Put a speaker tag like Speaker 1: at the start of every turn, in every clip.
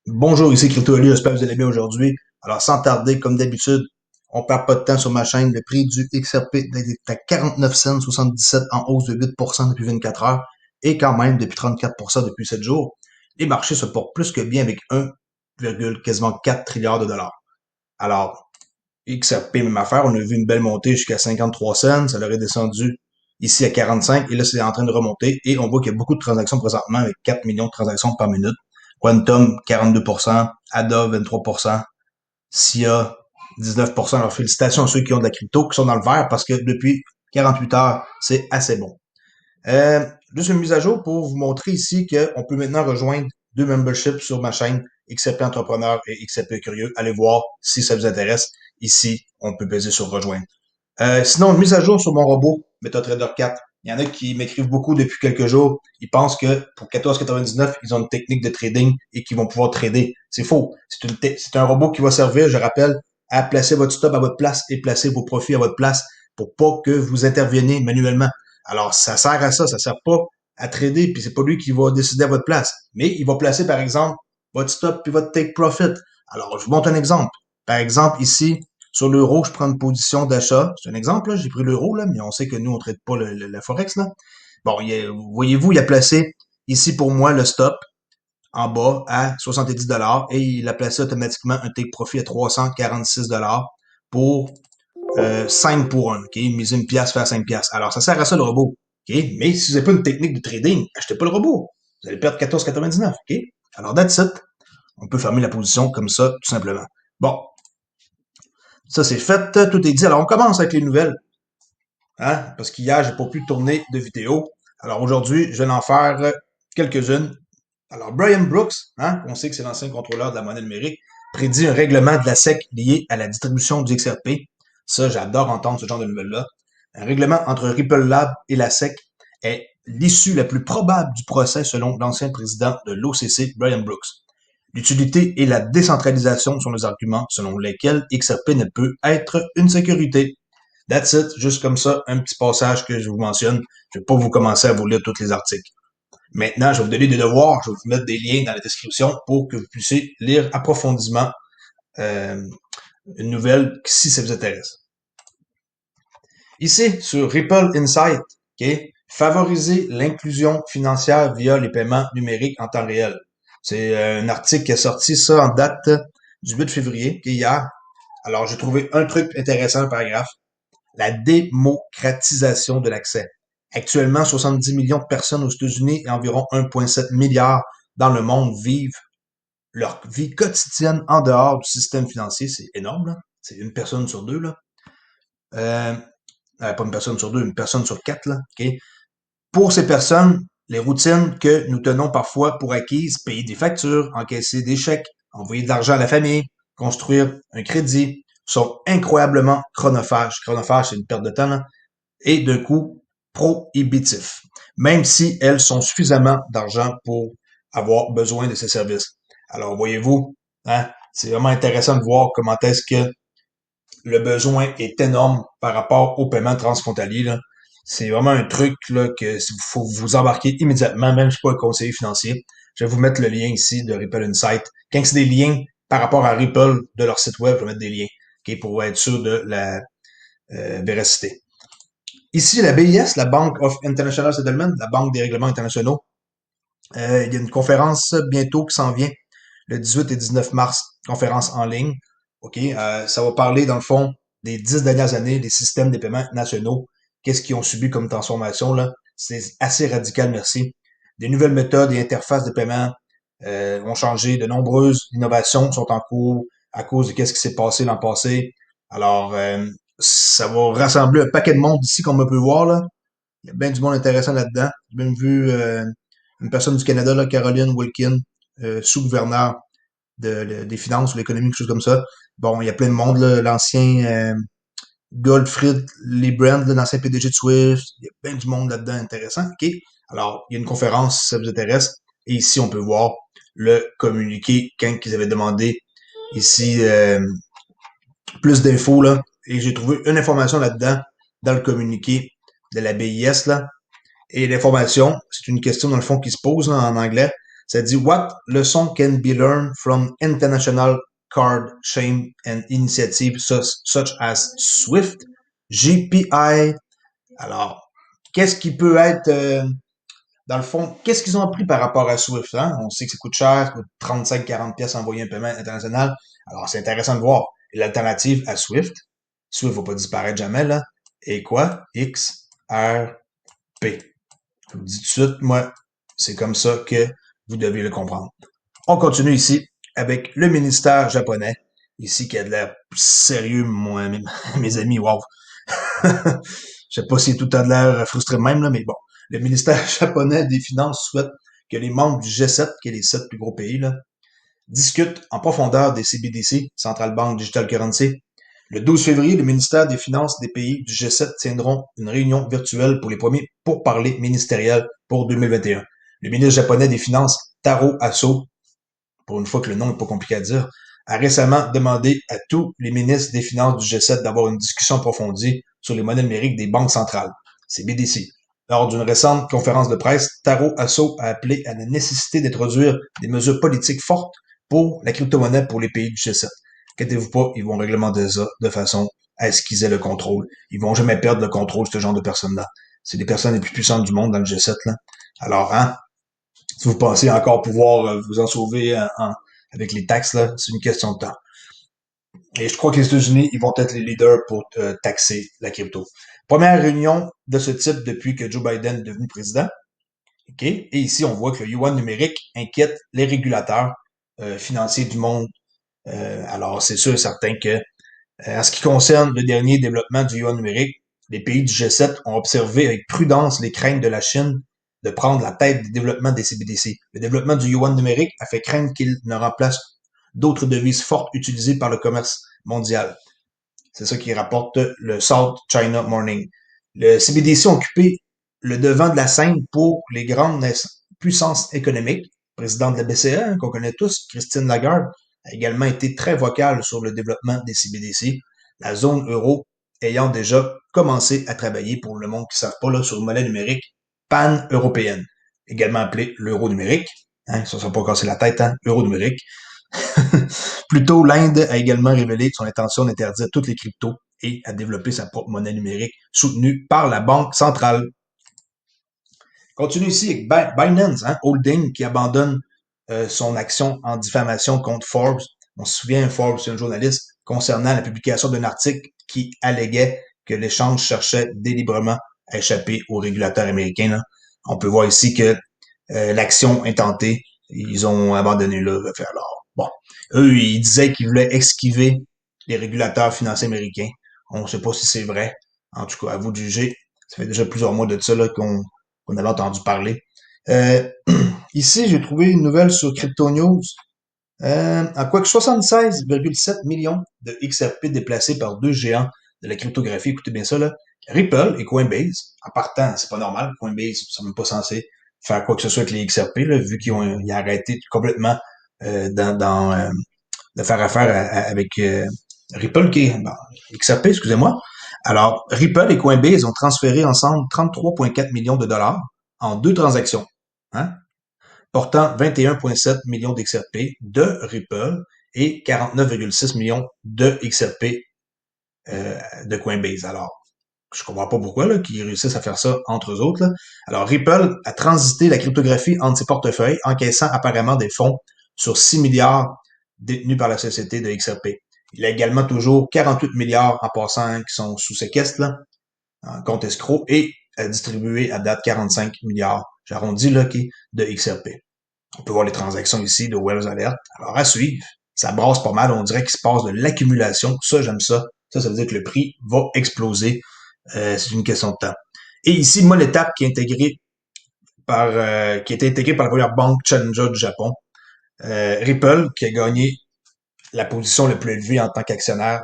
Speaker 1: Bonjour, ici CryptoElu, j'espère que vous allez bien aujourd'hui. Alors, sans tarder, comme d'habitude, on perd pas de temps sur ma chaîne. Le prix du XRP est à 49 cents 77 en hausse de 8% depuis 24 heures et quand même depuis 34% depuis 7 jours. Les marchés se portent plus que bien avec 1, quasiment 4 trilliards de dollars. Alors, XRP, même affaire, on a vu une belle montée jusqu'à 53 cents, ça l'aurait descendu ici à 45 et là c'est en train de remonter et on voit qu'il y a beaucoup de transactions présentement avec 4 millions de transactions par minute. Quantum 42%, ADA 23%, SIA 19%. Alors félicitations à ceux qui ont de la crypto, qui sont dans le vert parce que depuis 48 heures, c'est assez bon. Juste une mise à jour pour vous montrer ici qu'on peut maintenant rejoindre deux memberships sur ma chaîne XRP Entrepreneur et XRP Curieux. Allez voir si ça vous intéresse. Ici, on peut peser sur rejoindre. Sinon, une mise à jour sur mon robot, MetaTrader 4. Il y en a qui m'écrivent beaucoup depuis quelques jours. Ils pensent que pour 14,99, ils ont une technique de trading et qu'ils vont pouvoir trader. C'est faux. C'est un robot qui va servir, je rappelle, à placer votre stop à votre place et placer vos profits à votre place pour pas que vous interveniez manuellement. Alors, ça sert à ça. Ça sert pas à trader, puis c'est pas lui qui va décider à votre place. Mais il va placer, par exemple, votre stop puis votre take profit. Alors, je vous montre un exemple. Par exemple, ici, sur l'euro, je prends une position d'achat. C'est un exemple, là. J'ai pris l'euro, là, mais on sait que nous, on traite pas la Forex, là. Bon, voyez-vous, il a placé ici pour moi le stop en bas à 70 et il a placé automatiquement un take profit à 346 pour 5 pour 1. OK? Miser une pièce, faire 5 pièces. Alors, ça sert à ça le robot. OK? Mais si vous n'avez pas une technique de trading, achetez pas le robot. Vous allez perdre 14,99. OK? Alors, that's it. On peut fermer la position comme ça, tout simplement. Bon, ça c'est fait, tout est dit. Alors, on commence avec les nouvelles. Hein? Parce qu'hier, j'ai pas pu tourner de vidéo. Alors aujourd'hui, je vais en faire quelques-unes. Alors, Brian Brooks, hein, on sait que c'est l'ancien contrôleur de la monnaie numérique, prédit un règlement de la SEC lié à la distribution du XRP. Ça, j'adore entendre ce genre de nouvelles-là. Un règlement entre Ripple Lab et la SEC est l'issue la plus probable du procès selon l'ancien président de l'OCC, Brian Brooks. L'utilité et la décentralisation sont les arguments selon lesquels XRP ne peut être une sécurité. That's it, juste comme ça, un petit passage que je vous mentionne. Je ne vais pas vous commencer à vous lire tous les articles. Maintenant, je vais vous donner des devoirs, je vais vous mettre des liens dans la description pour que vous puissiez lire approfondément euh, une nouvelle si ça vous intéresse. Ici, sur Ripple Insight, okay, favoriser l'inclusion financière via les paiements numériques en temps réel. C'est un article qui est sorti ça en date du 8 février, qui est hier. Alors, j'ai trouvé un truc intéressant, un paragraphe. La démocratisation de l'accès. Actuellement, 70 millions de personnes aux États-Unis et environ 1,7 milliard dans le monde vivent leur vie quotidienne en dehors du système financier. C'est énorme, là. C'est une personne sur deux, là. Euh, pas une personne sur deux, une personne sur quatre, là. Okay? Pour ces personnes, les routines que nous tenons parfois pour acquises, payer des factures, encaisser des chèques, envoyer de l'argent à la famille, construire un crédit, sont incroyablement chronophages. Chronophage, c'est une perte de temps, là, et de coûts prohibitifs, même si elles sont suffisamment d'argent pour avoir besoin de ces services. Alors, voyez-vous, hein, c'est vraiment intéressant de voir comment est-ce que le besoin est énorme par rapport au paiement transfrontalier, là. C'est vraiment un truc là, que faut vous embarquer immédiatement, même si je suis pas un conseiller financier. Je vais vous mettre le lien ici de Ripple Insight. Quand c'est des liens par rapport à Ripple de leur site web, je vais mettre des liens okay, pour être sûr de la véracité. Ici, la BIS, la Bank of International Settlement, la Banque des règlements internationaux, il y a une conférence bientôt qui s'en vient, le 18 et 19 mars, conférence en ligne. OK, ça va parler, dans le fond, des 10 dernières années, des systèmes des paiements nationaux. Qu'est-ce qu'ils ont subi comme transformation, là? C'est assez radical, merci. Des nouvelles méthodes et interfaces de paiement ont changé. De nombreuses innovations sont en cours à cause de qu'est-ce qui s'est passé l'an passé. Alors, ça va rassembler un paquet de monde ici, comme on peut voir, là. Il y a bien du monde intéressant là-dedans. J'ai même vu une personne du Canada, là, Caroline Wilkin, sous-gouverneur des finances ou l'économie, quelque chose comme ça. Bon, il y a plein de monde, là, l'ancien Goldfried Lebrand, l'ancien PDG de Swift. Il y a plein du monde là-dedans intéressant. OK? Alors, il y a une conférence, si ça vous intéresse. Et ici, on peut voir le communiqué quand ils avaient demandé ici plus d'infos, là. Et j'ai trouvé une information là-dedans, dans le communiqué de la BIS, là. Et l'information, c'est une question dans le fond qui se pose là, en anglais. Ça dit What lesson can be learned from international card chain and initiatives such as Swift, GPI. Alors, qu'est-ce qui peut être dans le fond, qu'est-ce qu'ils ont appris par rapport à Swift? Hein? On sait que ça coûte cher, ça coûte 35-40 pièces envoyer un paiement international. Alors, c'est intéressant de voir. Et l'alternative à Swift, Swift va pas disparaître jamais, là, et quoi? XRP. Je vous dis tout de suite, moi, c'est comme ça que vous devez le comprendre. On continue ici avec le ministère japonais, ici qui a de l'air sérieux, moi, mes amis, wow. Je sais pas si tout a de l'air frustré de même, là, mais bon. Le ministère japonais des Finances souhaite que les membres du G7, qui est les 7 plus gros pays, là, discutent en profondeur des CBDC, Central Bank Digital Currency. Le 12 février, le ministère des Finances des pays du G7 tiendront une réunion virtuelle pour les premiers pourparlers ministériels pour 2021. Le ministre japonais des Finances, Taro Aso, pour une fois que le nom n'est pas compliqué à dire, a récemment demandé à tous les ministres des Finances du G7 d'avoir une discussion approfondie sur les monnaies numériques des banques centrales, CBDC. Lors d'une récente conférence de presse, Taro Aso a appelé à la nécessité d'introduire des mesures politiques fortes pour la crypto-monnaie pour les pays du G7. Inquiétez-vous pas, ils vont réglementer ça de façon à ce qu'ils aient le contrôle. Ils vont jamais perdre le contrôle, ce genre de personnes-là. C'est les personnes les plus puissantes du monde dans le G7, là. Alors, hein, si vous pensez encore pouvoir vous en sauver avec les taxes, là, c'est une question de temps. Et je crois que les États-Unis, ils vont être les leaders pour taxer la crypto. Première réunion de ce type depuis que Joe Biden est devenu président. Okay? Et ici, on voit que le yuan numérique inquiète les régulateurs financiers du monde. Alors, c'est sûr et certain que, en ce qui concerne le dernier développement du yuan numérique, les pays du G7 ont observé avec prudence les craintes de la Chine de prendre la tête du développement des CBDC. Le développement du yuan numérique a fait craindre qu'il ne remplace d'autres devises fortes utilisées par le commerce mondial. C'est ça qui rapporte le South China Morning. Le CBDC a occupé le devant de la scène pour les grandes puissances économiques. Présidente de la BCE, hein, qu'on connaît tous, Christine Lagarde, a également été très vocale sur le développement des CBDC, la zone euro ayant déjà commencé à travailler, pour le monde qui ne savent pas, là, sur une monnaie numérique pan-européenne, également appelée l'euro numérique. Hein, ça ne va pas casser la tête, hein, euro numérique. Plus tôt, l'Inde a également révélé son intention d'interdire toutes les cryptos et à développer sa propre monnaie numérique soutenue par la Banque centrale. Continue ici avec Binance, hein, Holding, qui abandonne son action en diffamation contre Forbes. On se souvient, Forbes, c'est un journaliste, concernant la publication d'un article qui alléguait que l'échange cherchait délibérément à échapper aux régulateurs américains. Là. On peut voir ici que l'action intentée, ils ont abandonné là. Alors, bon, eux, ils disaient qu'ils voulaient esquiver les régulateurs financiers américains. On ne sait pas si c'est vrai. En tout cas, à vous de juger. Ça fait déjà plusieurs mois de ça là, qu'on avait entendu parler. Ici, j'ai trouvé une nouvelle sur Crypto News. En quoi que 76,7 millions de XRP déplacés par deux géants de la cryptographie. Écoutez bien ça, là. Ripple et Coinbase. En partant, c'est pas normal. Coinbase, ils sont même pas censés faire quoi que ce soit avec les XRP, là, vu qu'ils ont arrêté complètement de faire affaire avec Ripple, qui est XRP, excusez-moi. Alors, Ripple et Coinbase ont transféré ensemble 33,4 millions de dollars en deux transactions, hein, portant 21,7 millions d'XRP de Ripple et 49,6 millions de XRP de Coinbase. Alors, je comprends pas pourquoi là, qu'ils réussissent à faire ça entre eux autres. Là. Alors, Ripple a transité la cryptographie entre ses portefeuilles, encaissant apparemment des fonds sur 6 milliards détenus par la société de XRP. Il a également toujours 48 milliards en passant qui sont sous séquestre, là, en compte escroc, et a distribué à date 45 milliards, j'arrondis là, de XRP. On peut voir les transactions ici de Wells Alert. Alors, à suivre, ça brasse pas mal. On dirait qu'il se passe de l'accumulation. Ça, j'aime ça. Ça veut dire que le prix va exploser. C'est une question de temps. Et ici, moi, l'étape qui est intégrée qui a été intégrée par la première banque Challenger du Japon. Ripple, qui a gagné la position la plus élevée en tant qu'actionnaire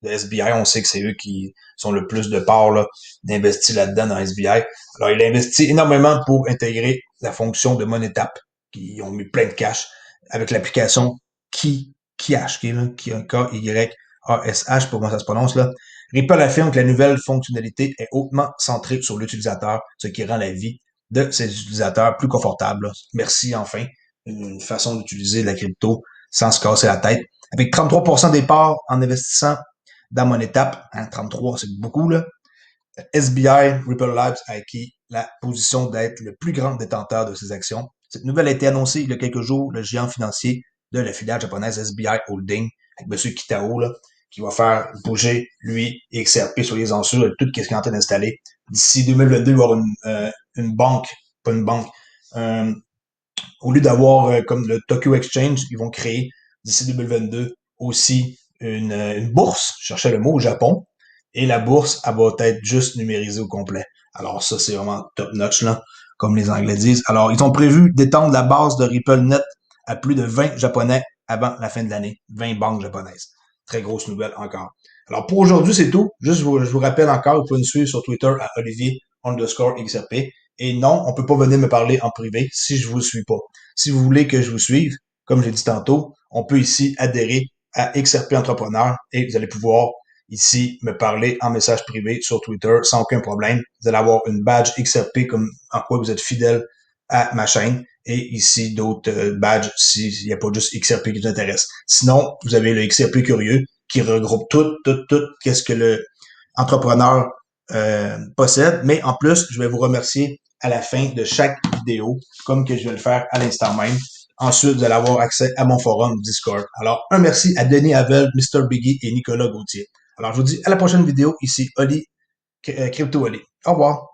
Speaker 1: de SBI. On sait que c'est eux qui sont le plus de parts d'investir là-dedans dans SBI. Alors, il a investi énormément pour intégrer la fonction de MoneyTap, qui ont mis plein de cash avec l'application Kiash, qui est K-Y-A-S-H, pour comment ça se prononce là. Ripple affirme que la nouvelle fonctionnalité est hautement centrée sur l'utilisateur, ce qui rend la vie de ses utilisateurs plus confortable. Merci enfin une façon d'utiliser la crypto sans se casser la tête. Avec 33% des parts en investissant dans mon étape, hein, 33, c'est beaucoup, là. SBI Ripple Labs a acquis la position d'être le plus grand détenteur de ses actions. Cette nouvelle a été annoncée il y a quelques jours, le géant financier de la filiale japonaise SBI Holding, avec M. Kitao, là, qui va faire bouger, lui, et XRP sur les enchères et tout ce qui est en train d'installer. D'ici 2022, il va y avoir une banque, pas une banque, au lieu d'avoir comme le Tokyo Exchange, ils vont créer d'ici 2022 aussi une bourse, je cherchais le mot, au Japon, et la bourse, elle va être juste numérisée au complet. Alors ça, c'est vraiment top notch, là, comme les Anglais disent. Alors, ils ont prévu d'étendre la base de RippleNet à plus de 20 Japonais avant la fin de l'année. 20 banques japonaises. Très grosse nouvelle encore. Alors, pour aujourd'hui, c'est tout. Juste, je vous rappelle encore, vous pouvez me suivre sur Twitter à Olivier_XRP. Et non, on peut pas venir me parler en privé si je vous suis pas. Si vous voulez que je vous suive, comme j'ai dit tantôt, on peut ici adhérer à XRP Entrepreneur et vous allez pouvoir ici me parler en message privé sur Twitter sans aucun problème. Vous allez avoir une badge XRP comme en quoi vous êtes fidèle à ma chaîne et ici d'autres badges s'il n'y a pas juste XRP qui vous intéresse. Sinon, vous avez le XRP curieux qui regroupe tout, qu'est-ce que le entrepreneur possède. Mais en plus, je vais vous remercier à la fin de chaque vidéo, comme que je vais le faire à l'instant même. Ensuite, vous allez avoir accès à mon forum Discord. Alors, un merci à Denis Havel, Mr. Biggie et Nicolas Gauthier. Alors, je vous dis à la prochaine vidéo. Ici, Oli, Crypto Oli. Au revoir.